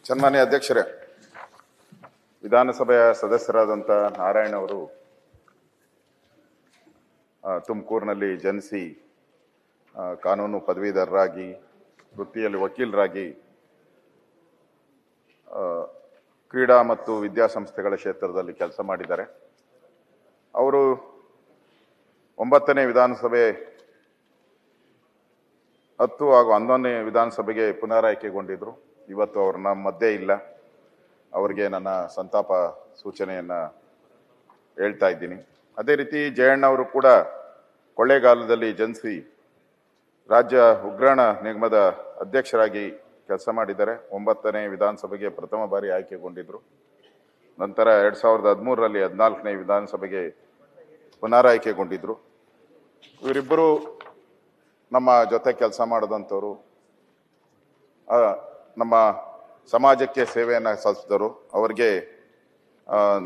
ಸನ್ಮಾನ್ಯ ಅಧ್ಯಕ್ಷರೇ, ವಿಧಾನಸಭೆಯ ಸದಸ್ಯರಾದಂಥ ನಾರಾಯಣ್ ಅವರು ತುಮಕೂರಿನಲ್ಲಿ ಜನಿಸಿ ಕಾನೂನು ಪದವೀಧರರಾಗಿ ವೃತ್ತಿಯಲ್ಲಿ ವಕೀಲರಾಗಿ ಕ್ರೀಡಾ ಮತ್ತು ವಿದ್ಯಾಸಂಸ್ಥೆಗಳ ಕ್ಷೇತ್ರದಲ್ಲಿ ಕೆಲಸ ಮಾಡಿದ್ದಾರೆ. ಅವರು 9ನೇ ವಿಧಾನಸಭೆ 10 ಹಾಗೂ 11ನೇ ವಿಧಾನಸಭೆಗೆ ಪುನರಾಯ್ಕೆಗೊಂಡಿದ್ರು. ಇವತ್ತು ಅವರು ನಮ್ಮ ಮಧ್ಯೆ ಇಲ್ಲ. ಅವರಿಗೆ ನನ್ನ ಸಂತಾಪ ಸೂಚನೆಯನ್ನು ಹೇಳ್ತಾ ಇದ್ದೀನಿ. ಅದೇ ರೀತಿ ಜಯಣ್ಣ ಅವರು ಕೂಡ ಕೊಳ್ಳೇಗಾಲದಲ್ಲಿ ಜನಿಸಿ ರಾಜ್ಯ ಉಗ್ರಾಣ ನಿಗಮದ ಅಧ್ಯಕ್ಷರಾಗಿ ಕೆಲಸ ಮಾಡಿದ್ದಾರೆ. 9ನೇ ವಿಧಾನಸಭೆಗೆ ಪ್ರಥಮ ಬಾರಿ ಆಯ್ಕೆಗೊಂಡಿದ್ದರು. ನಂತರ 2013ರಲ್ಲಿ 14ನೇ ವಿಧಾನಸಭೆಗೆ ಪುನರಾಯ್ಕೆಗೊಂಡಿದ್ದರು. ಇವರಿಬ್ಬರು ನಮ್ಮ ಜೊತೆ ಕೆಲಸ ಮಾಡಿದಂಥವ್ರು, ನಮ್ಮ ಸಮಾಜಕ್ಕೆ ಸೇವೆಯನ್ನು ಸಲ್ಲಿಸಿದರು. ಅವರಿಗೆ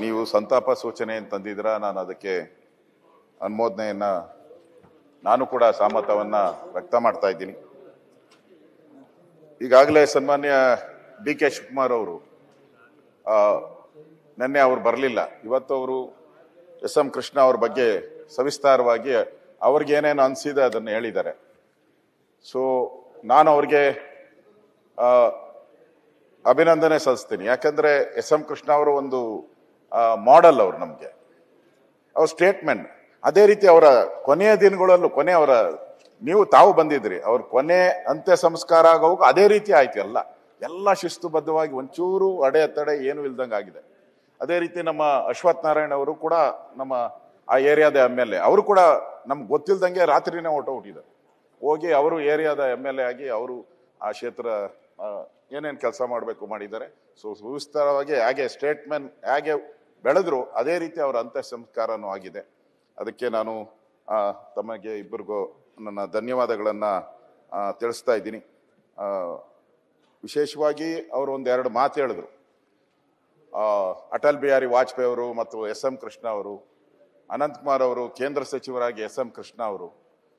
ನೀವು ಸಂತಾಪ ಸೂಚನೆಯನ್ನು ತಂದಿದ್ದೀರಾ, ನಾನು ಅದಕ್ಕೆ ಅನುಮೋದನೆಯನ್ನು ನಾನು ಕೂಡ ಸಹಮತವನ್ನು ವ್ಯಕ್ತ ಮಾಡ್ತಾ ಇದ್ದೀನಿ. ಈಗಾಗಲೇ ಸನ್ಮಾನ್ಯ ಡಿ.ಕೆ. ಶಿವಕುಮಾರ್ ಅವರು ನಿನ್ನೆ ಅವರು ಬರಲಿಲ್ಲ. ಇವತ್ತು ಅವರು ಎಸ್.ಎಂ. ಕೃಷ್ಣ ಅವ್ರ ಬಗ್ಗೆ ಸವಿಸ್ತಾರವಾಗಿ ಅವ್ರಿಗೆ ಏನೇನು ಅನಿಸಿದೆ ಅದನ್ನು ಹೇಳಿದ್ದಾರೆ. ಸೊ ನಾನು ಅವ್ರಿಗೆ ಅಭಿನಂದನೆ ಸಲ್ಲಿಸ್ತೀನಿ. ಯಾಕಂದರೆ ಎಸ್.ಎಂ. ಕೃಷ್ಣ ಅವರು ಒಂದು ಮಾಡೆಲ್. ಅವರು ನಮಗೆ ಅವ್ರ ಸ್ಟೇಟ್ಮೆಂಟ್ ಅದೇ ರೀತಿ ಅವರ ಕೊನೆಯ ದಿನಗಳಲ್ಲೂ ನೀವು ತಾವು ಬಂದಿದ್ರಿ, ಅವ್ರ ಕೊನೆ ಅಂತ್ಯ ಸಂಸ್ಕಾರ ಆಗೋವಾಗ ಅದೇ ರೀತಿ ಆಯ್ತು. ಎಲ್ಲ ಶಿಸ್ತುಬದ್ಧವಾಗಿ ಒಂಚೂರು ಅಡೆತಡೆ ಏನೂ ಇಲ್ದಂಗೆ ಆಗಿದೆ. ಅದೇ ರೀತಿ ನಮ್ಮ ಅಶ್ವಥ್ ನಾರಾಯಣ್ ಅವರು ಕೂಡ ನಮ್ಮ ಆ ಏರಿಯಾದ MLA, ಅವರು ಕೂಡ ನಮ್ಗೆ ಗೊತ್ತಿಲ್ದಂಗೆ ರಾತ್ರಿನೇ ಹೊರಟೋಗ್ಬಿಟ್ಟಿದ್ದಾರೆ. ಹೋಗಿ ಅವರು ಏರಿಯಾದ MLA ಆಗಿ ಅವರು ಆ ಕ್ಷೇತ್ರ ಏನೇನು ಕೆಲಸ ಮಾಡಬೇಕು ಮಾಡಿದ್ದಾರೆ. ಸೊ ಸುವಿಸ್ತಾರವಾಗಿ ಹಾಗೆ ಸ್ಟೇಟ್ಮೆಂಟ್ ಹೇಗೆ ಬೆಳೆದ್ರು ಅದೇ ರೀತಿ ಅವರ ಅಂತ್ಯ ಸಂಸ್ಕಾರನೂ ಆಗಿದೆ. ಅದಕ್ಕೆ ನಾನು ತಮಗೆ ಇಬ್ಬರಿಗೂ ನನ್ನ ಧನ್ಯವಾದಗಳನ್ನು ತಿಳಿಸ್ತಾ ಇದ್ದೀನಿ. ವಿಶೇಷವಾಗಿ ಅವರು ಒಂದೆರಡು ಮಾತು ಹೇಳಿದ್ರು. ಅಟಲ್ ಬಿಹಾರಿ ವಾಜಪೇಯಿ ಅವರು ಮತ್ತು ಎಸ್.ಎಂ. ಕೃಷ್ಣ ಅವರು, ಅನಂತಕುಮಾರ್ ಅವರು ಕೇಂದ್ರ ಸಚಿವರಾಗಿ ಎಸ್.ಎಂ. ಕೃಷ್ಣ ಅವರು,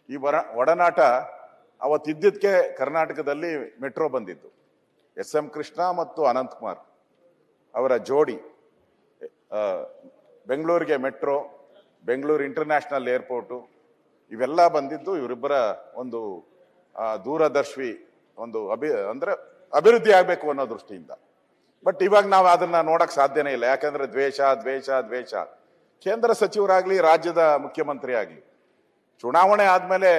ಈ ಒಡನಾಟ ಅವತ್ತಿದ್ದಕ್ಕೆ ಕರ್ನಾಟಕದಲ್ಲಿ ಮೆಟ್ರೋ ಬಂದಿದ್ದು ಎಸ್.ಎಂ. ಕೃಷ್ಣ ಮತ್ತು ಅನಂತಕುಮಾರ್ ಅವರ ಜೋಡಿ. ಬೆಂಗಳೂರಿಗೆ ಮೆಟ್ರೋ, ಬೆಂಗಳೂರು ಇಂಟರ್ನ್ಯಾಷನಲ್ ಏರ್ಪೋರ್ಟು ಇವೆಲ್ಲ ಬಂದಿದ್ದು ಇವರಿಬ್ಬರ ಒಂದು ದೂರದರ್ಶಿ ಒಂದು ಅಭಿವೃದ್ಧಿ ಆಗಬೇಕು ಅನ್ನೋ ದೃಷ್ಟಿಯಿಂದ. ಬಟ್ ಇವಾಗ ನಾವು ಅದನ್ನ ನೋಡಕ್ ಸಾಧ್ಯನೇ ಇಲ್ಲ. ಯಾಕಂದ್ರೆ ದ್ವೇಷ. ಕೇಂದ್ರ ಸಚಿವರಾಗ್ಲಿ ರಾಜ್ಯದ ಮುಖ್ಯಮಂತ್ರಿ ಆಗ್ಲಿ ಚುನಾವಣೆ ಆದ್ಮೇಲೆ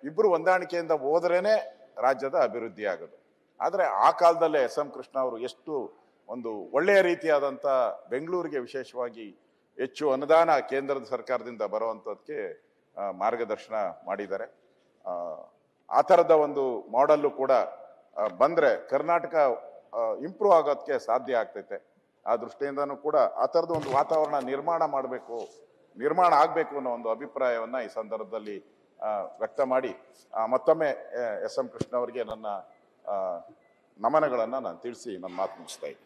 ಇಬ್ರು ಹೊಂದಾಣಿಕೆಯಿಂದ ಹೋದ್ರೇನೆ ರಾಜ್ಯದ ಅಭಿವೃದ್ಧಿ ಆಗೋದು. ಆದ್ರೆ ಆ ಕಾಲದಲ್ಲೇ ಎಸ್.ಎಂ. ಕೃಷ್ಣ ಅವರು ಎಷ್ಟು ಒಂದು ಒಳ್ಳೆಯ ರೀತಿಯಾದಂಥ ಬೆಂಗಳೂರಿಗೆ ವಿಶೇಷವಾಗಿ ಹೆಚ್ಚು ಅನುದಾನ ಕೇಂದ್ರದ ಸರ್ಕಾರದಿಂದ ಬರುವಂಥದ್ದಕ್ಕೆ ಮಾರ್ಗದರ್ಶನ ಮಾಡಿದ್ದಾರೆ. ಆ ಥರದ ಒಂದು ಮಾಡೆಲ್ಲು ಕೂಡ ಬಂದರೆ ಕರ್ನಾಟಕ ಇಂಪ್ರೂವ್ ಆಗೋದಕ್ಕೆ ಸಾಧ್ಯ ಆಗ್ತೈತೆ. ಆ ದೃಷ್ಟಿಯಿಂದನೂ ಕೂಡ ಆ ಥರದ ಒಂದು ವಾತಾವರಣ ನಿರ್ಮಾಣ ಆಗಬೇಕು ಅನ್ನೋ ಒಂದು ಅಭಿಪ್ರಾಯವನ್ನು ಈ ಸಂದರ್ಭದಲ್ಲಿ ವ್ಯಕ್ತ ಮಾಡಿ ಮತ್ತೊಮ್ಮೆ ಎಸ್.ಎಂ. ಕೃಷ್ಣ ಅವರಿಗೆ ನನ್ನ ನಮನಗಳನ್ನು ನಾನು ತಿಳಿಸಿ ನನ್ನ ಮಾತು ಮುಗಿಸ್ತಾ ಇದ್ದೀನಿ.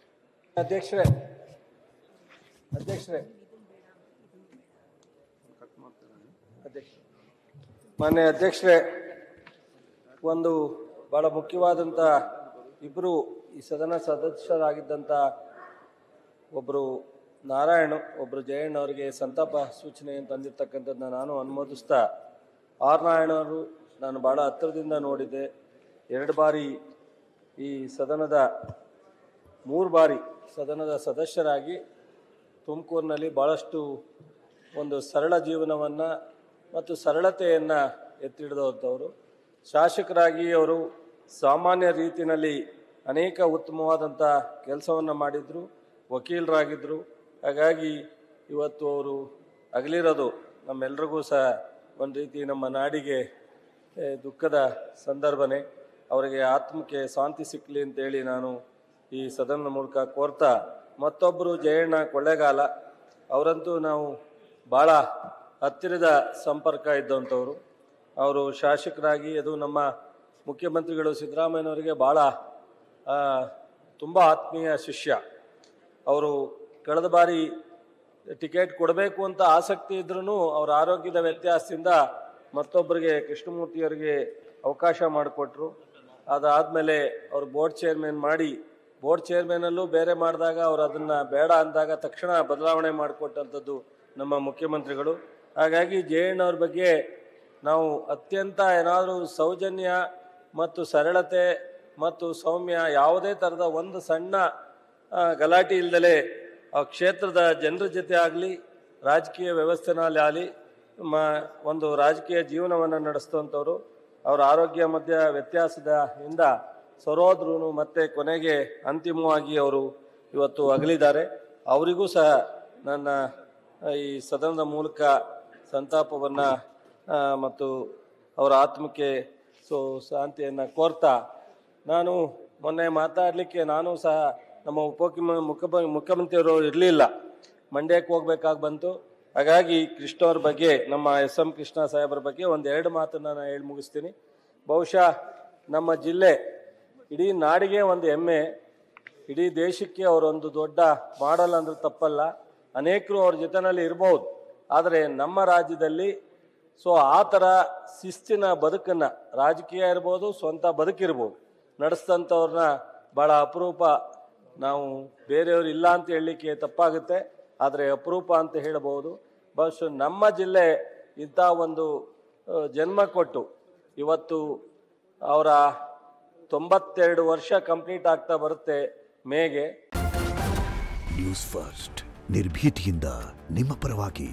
ಅಧ್ಯಕ್ಷರೇ ಮಾನ್ಯ ಅಧ್ಯಕ್ಷರೇ, ಒಂದು ಬಹಳ ಮುಖ್ಯವಾದಂಥ ಇಬ್ಬರು ಈ ಸದನ ಸದಸ್ಯರಾಗಿದ್ದಂಥ ಒಬ್ಬರು ನಾರಾಯಣ್, ಒಬ್ಬರು ಜಯಣ್ಣ ಅವರಿಗೆ ಸಂತಾಪ ಸೂಚನೆಯನ್ನು ತಂದಿರ್ತಕ್ಕಂಥದ್ದನ್ನ ನಾನು ಅನುಮೋದಿಸ್ತಾ, ಆರ್ ನಾರಾಯಣ್ ಅವರು ನಾನು ಭಾಳ ಹತ್ತಿರದಿಂದ ನೋಡಿದ್ದೆ. 2 ಬಾರಿ ಈ ಸದನದ 3 ಬಾರಿ ಸದನದ ಸದಸ್ಯರಾಗಿ ತುಮಕೂರಿನಲ್ಲಿ ಭಾಳಷ್ಟು ಒಂದು ಸರಳ ಜೀವನವನ್ನು ಮತ್ತು ಸರಳತೆಯನ್ನು ಎತ್ತಿಡಿದಂಥವರು. ಶಾಸಕರಾಗಿ ಅವರು ಸಾಮಾನ್ಯ ರೀತಿಯಲ್ಲಿ ಅನೇಕ ಉತ್ತಮವಾದಂಥ ಕೆಲಸವನ್ನು ಮಾಡಿದರು, ವಕೀಲರಾಗಿದ್ದರು. ಹಾಗಾಗಿ ಇವತ್ತು ಅವರು ಅಗಲಿರೋದು ನಮ್ಮೆಲ್ರಿಗೂ ಸಹ ಒಂದು ರೀತಿ ನಮ್ಮ ನಾಡಿಗೆ ದುಃಖದ ಸಂದರ್ಭನೇ. ಅವರಿಗೆ ಆತ್ಮಕ್ಕೆ ಶಾಂತಿ ಸಿಕ್ಕಲಿ ಅಂತೇಳಿ ನಾನು ಈ ಸದನದ ಮೂಲಕ ಕೋರ್ತಾ, ಮತ್ತೊಬ್ಬರು ಜಯಣ್ಣ ಕೊಳ್ಳೇಗಾಲ, ಅವರಂತೂ ನಾವು ಭಾಳ ಹತ್ತಿರದ ಸಂಪರ್ಕ ಇದ್ದಂಥವ್ರು. ಅವರು ಶಾಸಕರಾಗಿ ಅದು ನಮ್ಮ ಮುಖ್ಯಮಂತ್ರಿಗಳು ಸಿದ್ದರಾಮಯ್ಯನವರಿಗೆ ಭಾಳ ತುಂಬ ಆತ್ಮೀಯ ಶಿಷ್ಯ. ಅವರು ಕಳೆದ ಬಾರಿ ಟಿಕೆಟ್ ಕೊಡಬೇಕು ಅಂತ ಆಸಕ್ತಿ ಇದ್ರೂ ಅವರ ಆರೋಗ್ಯದ ವ್ಯತ್ಯಾಸದಿಂದ ಮತ್ತೊಬ್ಬರಿಗೆ ಕೃಷ್ಣಮೂರ್ತಿಯವರಿಗೆ ಅವಕಾಶ ಮಾಡಿಕೊಟ್ರು. ಅದಾದಮೇಲೆ ಅವರು ಬೋರ್ಡ್ ಚೇರ್ಮನ್ ಮಾಡಿ ಬೋರ್ಡ್ ಚೇರ್ಮನಲ್ಲೂ ಬೇರೆ ಮಾಡಿದಾಗ ಅವರು ಅದನ್ನು ಬೇಡ ಅಂದಾಗ ತಕ್ಷಣ ಬದಲಾವಣೆ ಮಾಡಿಕೊಟ್ಟಂಥದ್ದು ನಮ್ಮ ಮುಖ್ಯಮಂತ್ರಿಗಳು. ಹಾಗಾಗಿ ಜಯಣ್ಣವ್ರ ಬಗ್ಗೆ ನಾವು ಅತ್ಯಂತ ಏನಾದರೂ ಸೌಜನ್ಯ ಮತ್ತು ಸರಳತೆ ಮತ್ತು ಸೌಮ್ಯ, ಯಾವುದೇ ಥರದ ಒಂದು ಸಣ್ಣ ಗಲಾಟೆ ಇಲ್ಲದಲೇ ಆ ಕ್ಷೇತ್ರದ ಜನರ ಜೊತೆ ಆಗಲಿ, ರಾಜಕೀಯ ವ್ಯವಸ್ಥೆನಲ್ಲಿ ಆಗಲಿ ಒಂದು ರಾಜಕೀಯ ಜೀವನವನ್ನು ನಡೆಸಿದಂಥವ್ರು. ಅವರ ಆರೋಗ್ಯ ಮಧ್ಯ ವ್ಯತ್ಯಾಸದಿಂದ ಸರೋದ್ರು ಮತ್ತೆ ಕೊನೆಗೆ ಅಂತಿಮವಾಗಿ ಅವರು ಇವತ್ತು ಅಗಲಿದ್ದಾರೆ. ಅವರಿಗೂ ಸಹ ನನ್ನ ಈ ಸದನದ ಮೂಲಕ ಸಂತಾಪವನ್ನು ಮತ್ತು ಅವರ ಆತ್ಮಕ್ಕೆ ಶಾಂತಿಯನ್ನು ಕೋರ್ತಾ, ನಾನು ಮೊನ್ನೆ ಮಾತಾಡಲಿಕ್ಕೆ ನಾನು ಸಹ ನಮ್ಮ ಮುಖ್ಯಮಂತ್ರಿಯವರು ಇರಲಿಲ್ಲ, ಮಂಡ್ಯಕ್ಕೆ ಹೋಗ್ಬೇಕಾಗಿ ಬಂತು. ಹಾಗಾಗಿ ಕೃಷ್ಣ ಅವ್ರ ಬಗ್ಗೆ, ನಮ್ಮ SM ಕೃಷ್ಣ ಸಾಹೇಬ್ರ ಬಗ್ಗೆ ಒಂದೆರಡು ಮಾತನ್ನು ನಾನು ಹೇಳಿ ಮುಗಿಸ್ತೀನಿ. ಬಹುಶಃ ನಮ್ಮ ಜಿಲ್ಲೆ ಇಡೀ ನಾಡಿಗೆ ಒಂದು ಹೆಮ್ಮೆ, ಇಡೀ ದೇಶಕ್ಕೆ ಅವರೊಂದು ದೊಡ್ಡ ಮಾಡಲ್ ಅಂದ್ರೆ ತಪ್ಪಲ್ಲ. ಅನೇಕರು ಅವ್ರ ಜೊತೆಯಲ್ಲಿ ಇರ್ಬೋದು, ಆದರೆ ನಮ್ಮ ರಾಜ್ಯದಲ್ಲಿ ಆ ಥರ ಶಿಸ್ತಿನ ಬದುಕನ್ನು, ರಾಜಕೀಯ ಇರ್ಬೋದು, ಸ್ವಂತ ಬದುಕಿರ್ಬೋದು, ನಡೆಸಿದಂಥವ್ರನ್ನ ಭಾಳ ಅಪರೂಪ. ನಾವು ಬೇರೆಯವರು ಇಲ್ಲ ಅಂತ ಹೇಳಲಿಕ್ಕೆ ತಪ್ಪಾಗುತ್ತೆ, ಆದರೆ ಅಪರೂಪ ಅಂತ ಹೇಳಬಹುದು. ಬಹುಶಃ ನಮ್ಮ ಜಿಲ್ಲೆ ಇಂಥ ಒಂದು ಜನ್ಮ ಕೊಟ್ಟು ಇವತ್ತು ಅವರ 92 ವರ್ಷ ಕಂಪ್ಲೀಟ್ ಆಗ್ತಾ ಬರುತ್ತೆ ಮೇಗೆ. ನ್ಯೂಸ್ ಫಸ್ಟ್ ನಿರ್ಭೀತಿಯಿಂದ ನಿಮ್ಮ ಪರವಾಗಿ.